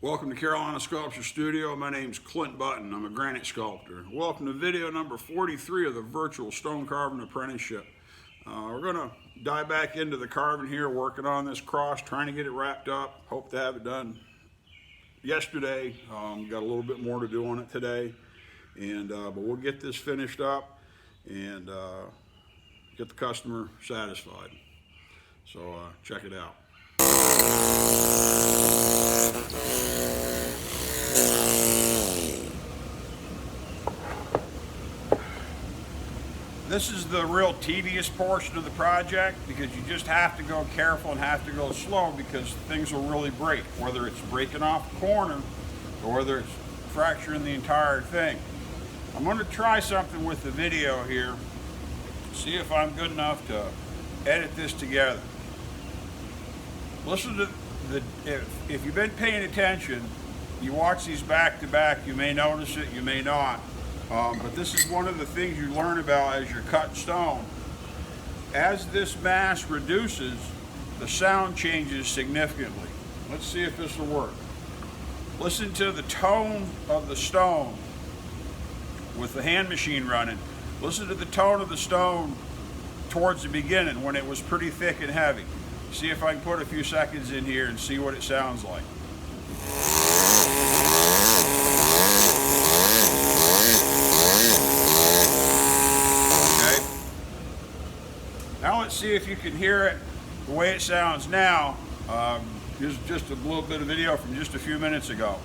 Welcome to Carolina Sculpture Studio. My name's Clint Button. I'm a granite sculptor. Welcome to video number 43 of the virtual stone carving apprenticeship. We're going to dive back into the carving here, working on this cross, trying to get it wrapped up. Hope to have it done yesterday. Got a little bit more to do on it today, but we'll get this finished up and get the customer satisfied. So check it out. This is the real tedious portion of the project because you just have to go careful and have to go slow because things will really break, whether it's breaking off a corner or whether it's fracturing the entire thing. I'm going to try something with the video here, see if I'm good enough to edit this together. Listen to if you've been paying attention, you watch these back to back, you may notice it, you may not. But this is one of the things you learn about as you're cutting stone. As this mass reduces, the sound changes significantly. Let's see if this will work. Listen to the tone of the stone with the hand machine running. Listen to the tone of the stone towards the beginning when it was pretty thick and heavy. See if I can put a few seconds in here and see what it sounds like. Okay. Now let's see if you can hear it the way it sounds now. Here's just a little bit of video from just a few minutes ago.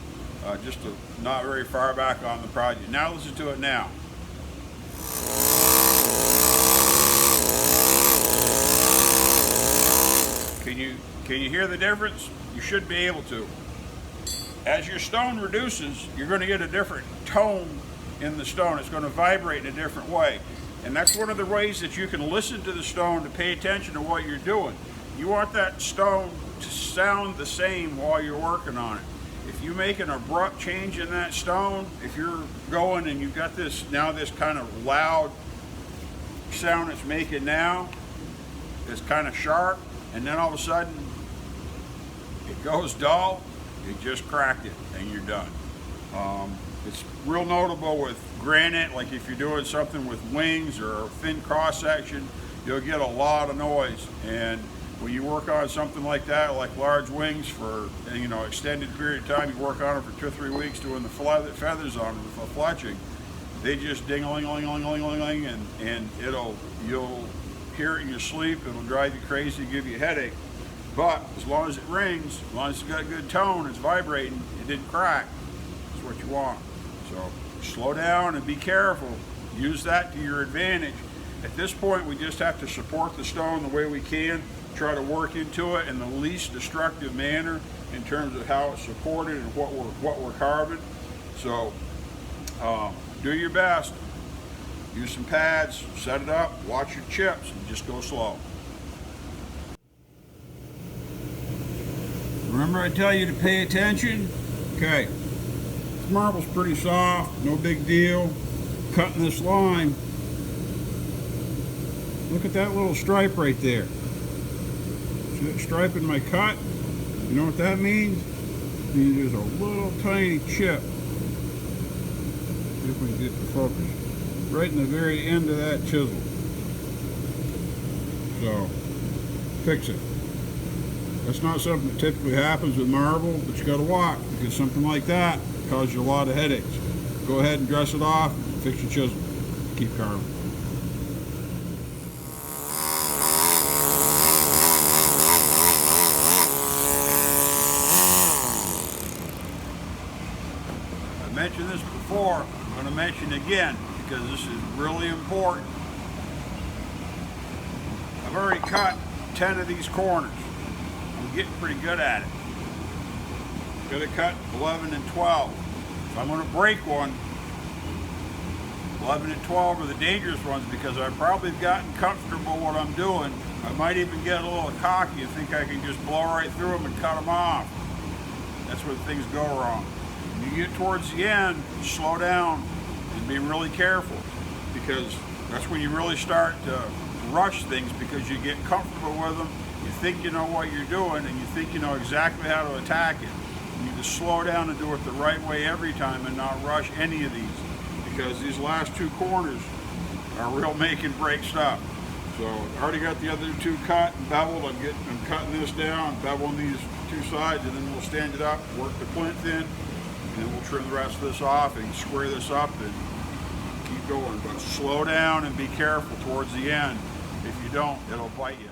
Not very far back on the project. Now listen to it now. Can you hear the difference? You should be able to. As your stone reduces, you're going to get a different tone in the stone. It's going to vibrate in a different way. And that's one of the ways that you can listen to the stone to pay attention to what you're doing. You want that stone to sound the same while you're working on it. If you make an abrupt change in that stone, if you're going and you've got this kind of loud sound it's making now, it's kind of sharp, and then all of a sudden it goes dull, you just cracked it and you're done. It's real notable with granite, like if you're doing something with wings or a thin cross section, you'll get a lot of noise. And when you work on something like that, like large wings for extended period of time, you work on it for 2 or 3 weeks doing the feathers on them, the fletching, they just ding-a-ling-ling-ling-ling-ling-ling, and you'll hear it in your sleep. It'll drive you crazy, give you a headache. But as long as it rings, as long as it's got a good tone, it's vibrating, it didn't crack. That's what you want. So slow down and be careful. Use that to your advantage. At this point, we just have to support the stone the way we can, try to work into it in the least destructive manner in terms of how it's supported and what we're carving. So do your best. Use some pads, set it up, watch your chips, and just go slow. Remember I tell you to pay attention? Okay, this marble's pretty soft, no big deal. Cutting this line, look at that little stripe right there. See that stripe in my cut? You know what that means? It means there's a little tiny chip. See if we can get the focus. Right in the very end of that chisel. So, fix it. That's not something that typically happens with marble, but you got to watch because something like that causes you a lot of headaches. Go ahead and dress it off, fix your chisel, keep carving. I mentioned this before, I'm going to mention it again, because this is really important. I've already cut 10 of these corners. I'm getting pretty good at it. Could have cut 11 and 12. If I'm going to break one, 11 and 12 are the dangerous ones because I've probably gotten comfortable what I'm doing. I might even get a little cocky and think I can just blow right through them and cut them off. That's where things go wrong. When you get towards the end, slow down and be really careful because that's when you really start to rush things because you get comfortable with them, you think you know what you're doing, and you think you know exactly how to attack it. You need to slow down and do it the right way every time and not rush any of these, because these last two corners are real make and break stuff. So I already got the other two cut and beveled. I'm cutting this down, beveling these two sides, and then we'll stand it up, work the plinth in, and then we'll trim the rest of this off and square this up and keep going. But slow down and be careful towards the end. If you don't, it'll bite you.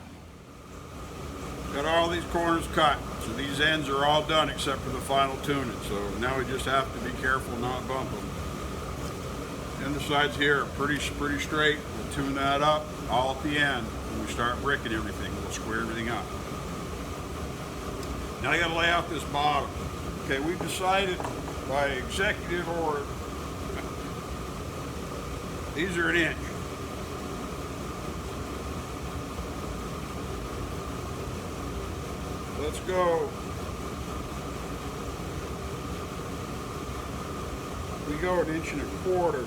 Got all these corners cut, so these ends are all done except for the final tuning. So now we just have to be careful not bump them. And the sides here are pretty straight. We'll tune that up all at the end when we start bricking everything. We'll square everything up. Now I got to lay out this bottom. Okay, we've decided by executive order, these are 1 inch. Let's go. We go 1 1/4 inches.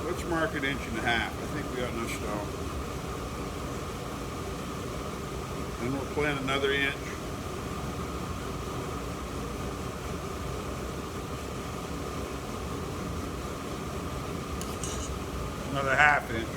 Let's mark 1.5 inches. I think we got enough stone. Then we'll plant another inch. Another 1/2 inch.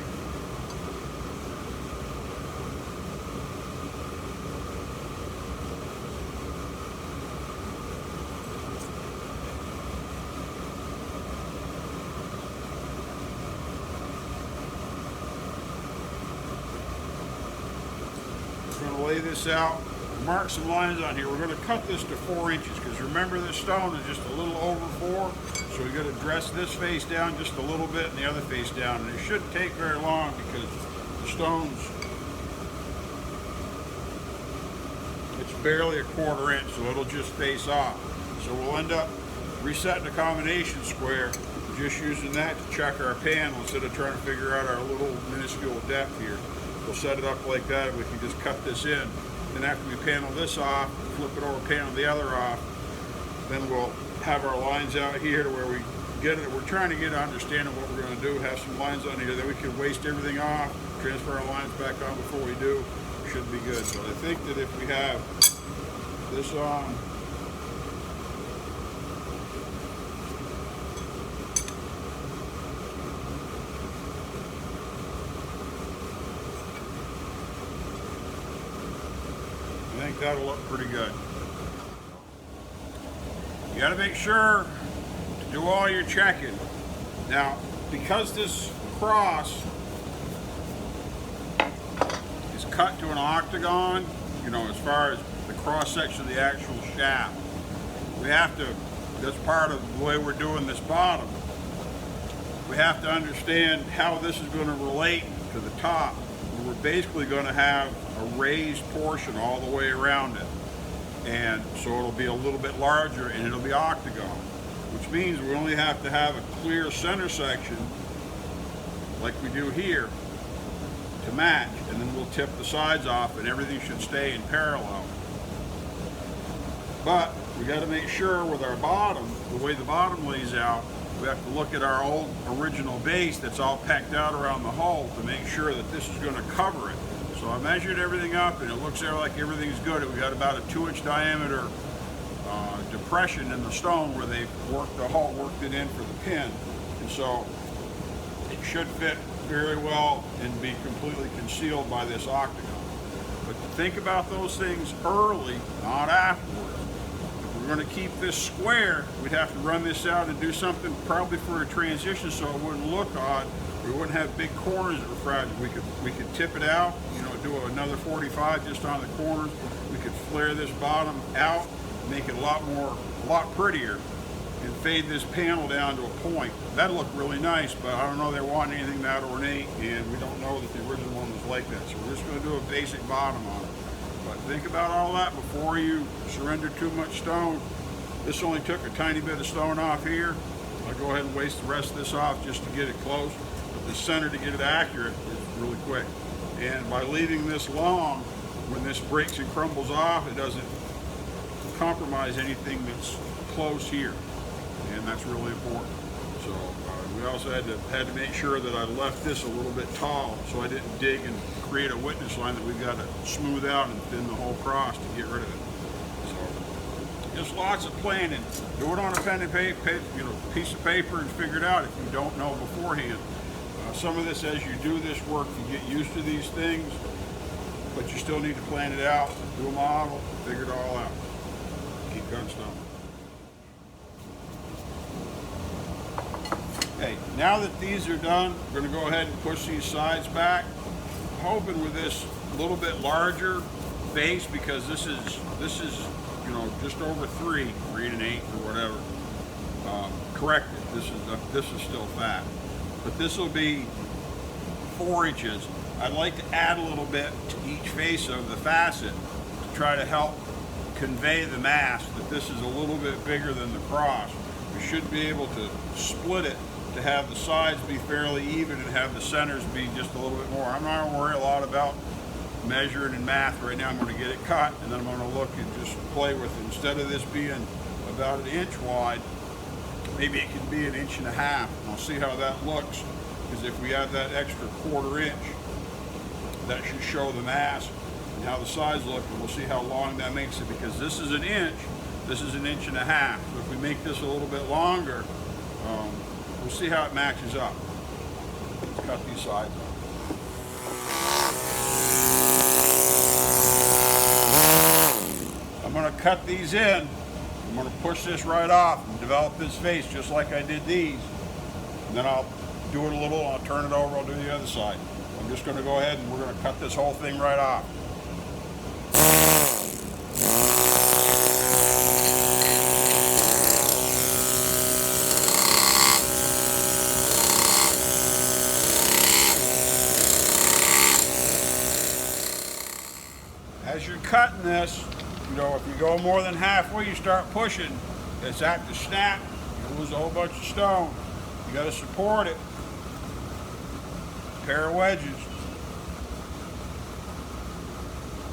Going to lay this out, mark some lines on here. We're going to cut this to 4 inches because remember this stone is just a little over 4, so we got to dress this face down just a little bit and the other face down, and it shouldn't take very long because the stones, it's barely 1/4 inch, so it'll just face off. So we'll end up resetting the combination square, just using that to check our panel instead of trying to figure out our little minuscule depth here. We'll set it up like that, and we can just cut this in. Then after we panel this off, flip it over, panel the other off, then we'll have our lines out here to where we get it. We're trying to get an understanding of what we're going to do, have some lines on here, then we can waste everything off, transfer our lines back on before we do. Should be good. But I think that if we have this on, I think that'll look pretty good. You got to make sure to do all your checking. Now, because this cross is cut to an octagon, you know, as far as the cross section of the actual shaft, we have to, that's part of the way we're doing this bottom, we have to understand how this is going to relate to the top. We're basically going to have a raised portion all the way around it, and so it'll be a little bit larger and it'll be octagon, which means we only have to have a clear center section like we do here to match, and then we'll tip the sides off and everything should stay in parallel. But we got to make sure with our bottom, the way the bottom lays out, we have to look at our old original base that's all pecked out around the hull to make sure that this is going to cover it. So I measured everything up and it looks there like everything's good. We got about a 2-inch diameter depression in the stone where they worked the hull, worked it in for the pin. And so it should fit very well and be completely concealed by this octagon. But to think about those things early, not afterwards. If we're going to keep this square, we'd have to run this out and do something probably for a transition so it wouldn't look odd. We wouldn't have big corners that were fragile. We could tip it out, you know, do another 45 just on the corners. We could flare this bottom out, make it a lot prettier, and fade this panel down to a point. That'd look really nice, but I don't know they want anything that ornate, and we don't know that the original one was like that. So we're just going to do a basic bottom on it. But think about all that before you surrender too much stone. This only took a tiny bit of stone off here. I'll go ahead and waste the rest of this off just to get it close. But the center to get it accurate is really quick. And by leaving this long, when this breaks and crumbles off, it doesn't compromise anything that's close here. And that's really important. So we also had to make sure that I left this a little bit tall, so I didn't dig and create a witness line that we've got to smooth out and thin the whole cross to get rid of it. So just lots of planning. Do it on a pen and paper, piece of paper, and figure it out if you don't know beforehand. Some of this, as you do this work, you get used to these things, but you still need to plan it out, do a model, figure it all out. Keep gunstone. Okay, now that these are done, we're going to go ahead and push these sides back. I'm hoping with this a little bit larger base, because this is just over 3 1/8 or whatever. Corrected. This is still fat, but this will be 4 inches. I'd like to add a little bit to each face of the facet to try to help convey the mass that this is a little bit bigger than the cross. We should be able to split it to have the sides be fairly even and have the centers be just a little bit more. I'm not going to worry a lot about measuring and math right now. I'm going to get it cut, and then I'm going to look and just play with it. Instead of this being about 1 inch wide, maybe it can be 1.5 inches. And I'll see how that looks, because if we add that extra 1/4 inch, that should show the mass and how the sides look, and we'll see how long that makes it, because this is 1 inch, this is 1.5 inches. So if we make this a little bit longer, we'll see how it matches up. Let's cut these sides off. I'm going to cut these in. I'm going to push this right off and develop this face just like I did these. And then I'll do it a little, I'll turn it over, I'll do the other side. I'm just going to go ahead and we're going to cut this whole thing right off. As you're cutting this, if you go more than halfway, you start pushing, it's apt to snap, you lose a whole bunch of stone. You got to support it. Pair of wedges.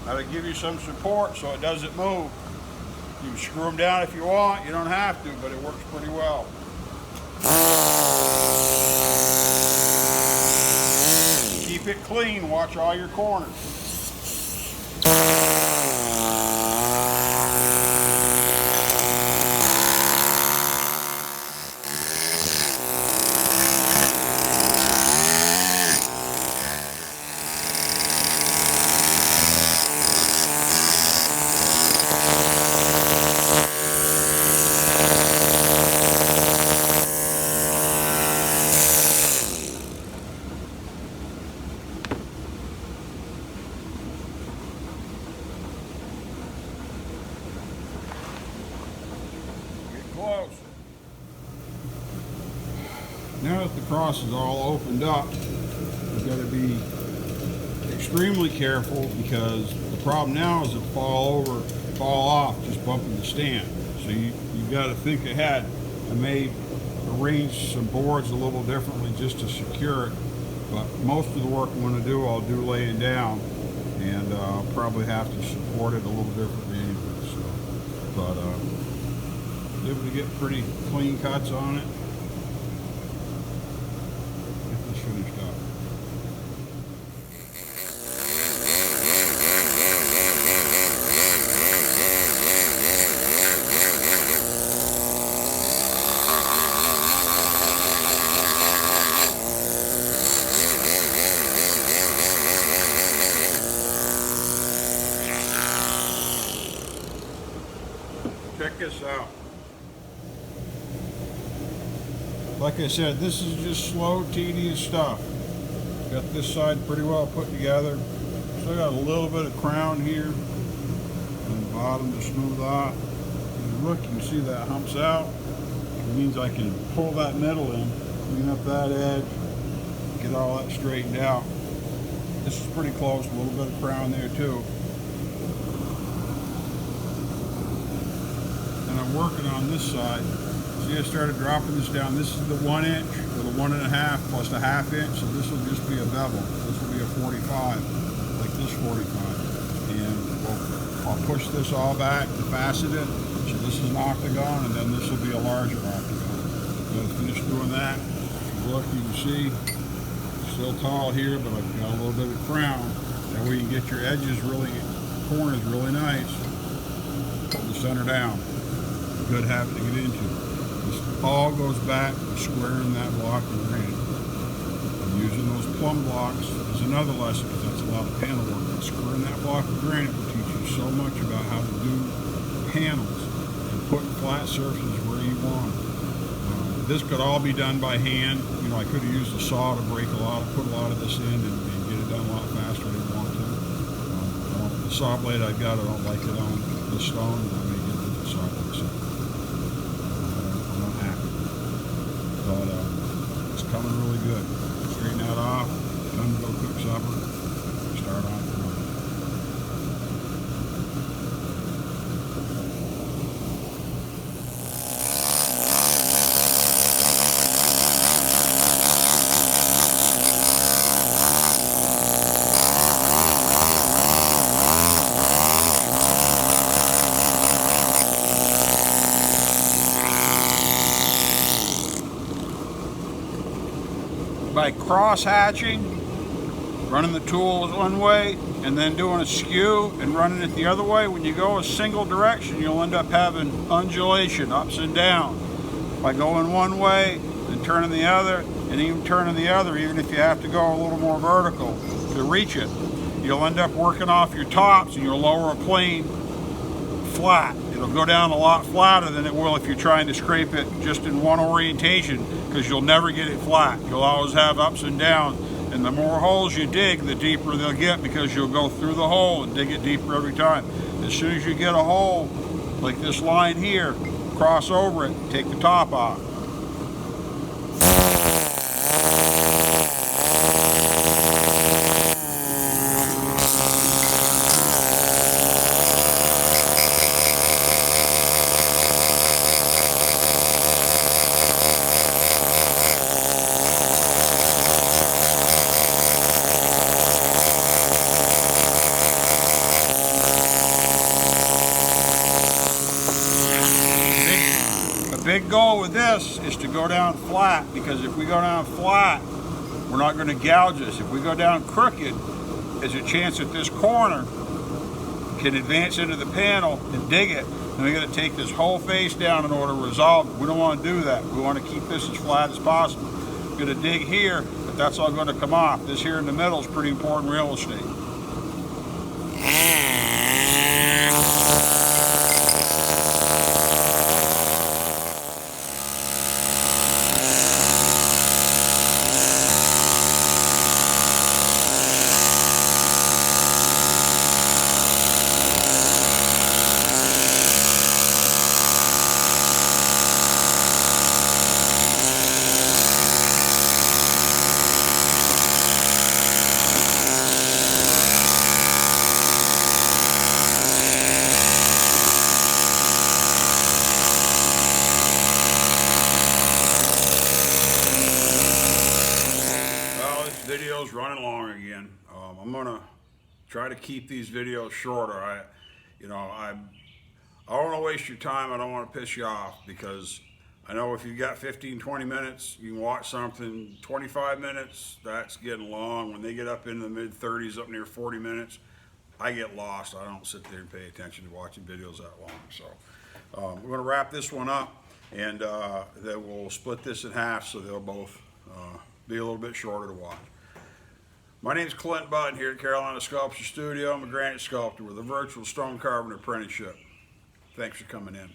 That'll give you some support so it doesn't move. You can screw them down if you want, you don't have to, but it works pretty well. Keep it clean, watch all your corners. Close. Now that the cross is all opened up, you've got to be extremely careful, because the problem now is it fall off, just bumping the stand. So you've got to think ahead. I may arrange some boards a little differently just to secure it, but most of the work I'm going to do, I'll do laying down, and I'll probably have to support it a little differently anyway. So, but able to get pretty clean cuts on it. Get this finished up. Check this out. Like I said, this is just slow, tedious stuff. Got this side pretty well put together. Still got a little bit of crown here and the bottom to smooth off. And look, you can see that humps out. It means I can pull that middle in, clean up that edge, get all that straightened out. This is pretty close, a little bit of crown there too. And I'm working on this side. See, I started dropping this down. This is the 1 inch or the 1.5 plus the 1/2 inch. So this will just be a bevel. This will be a 45, like this 45. And I'll push this all back to facet it. So this is an octagon, and then this will be a larger octagon. Got to finish doing that. Look, you can see, still tall here, but I've got a little bit of crown. That way you get your edges really, corners really nice. Pull the center down. Good habit to get into. This all goes back to squaring that block of granite. And using those plumb blocks is another lesson, because that's a lot of panel work. But squaring that block of granite will teach you so much about how to do panels and put flat surfaces where you want them. This could all be done by hand. You know, I could have used a saw to put a lot of this in and get it done a lot faster than I want to. The saw blade I've got, I don't like it on the stone, and I may get a different saw blade. So I'm not happy. But it's coming really good. Straighten that off, time to go cook supper, start on tomorrow. By cross hatching, running the tool one way and then doing a skew and running it the other way, when you go a single direction you'll end up having undulation, ups and down. By going one way and turning the other, and even turning the other, even if you have to go a little more vertical to reach it, you'll end up working off your tops and you'll lower a plane flat. It'll go down a lot flatter than it will if you're trying to scrape it just in one orientation, because you'll never get it flat. You'll always have ups and downs, and the more holes you dig, the deeper they'll get, because you'll go through the hole and dig it deeper every time. As soon as you get a hole, like this line here, cross over it, take the top off. Big goal with this is to go down flat, because if we go down flat, we're not going to gouge this. If we go down crooked, there's a chance that this corner can advance into the panel and dig it, and we got to take this whole face down in order to resolve it. We don't want to do that. We want to keep this as flat as possible. We're going to dig here, but that's all going to come off. This here in the middle is pretty important real estate. Video's running long again. I'm gonna try to keep these videos shorter. I don't want to waste your time. I don't want to piss you off, because I know if you've got 15-20 minutes, you can watch something. 25 minutes, that's getting long. When they get up into the mid-30s, up near 40 minutes, I get lost. I don't sit there and pay attention to watching videos that long. So we're going to wrap this one up, and then we'll split this in half so they'll both be a little bit shorter to watch. My name is Clint Budd here at Carolina Sculpture Studio. I'm a granite sculptor with a virtual stone carving apprenticeship. Thanks for coming in.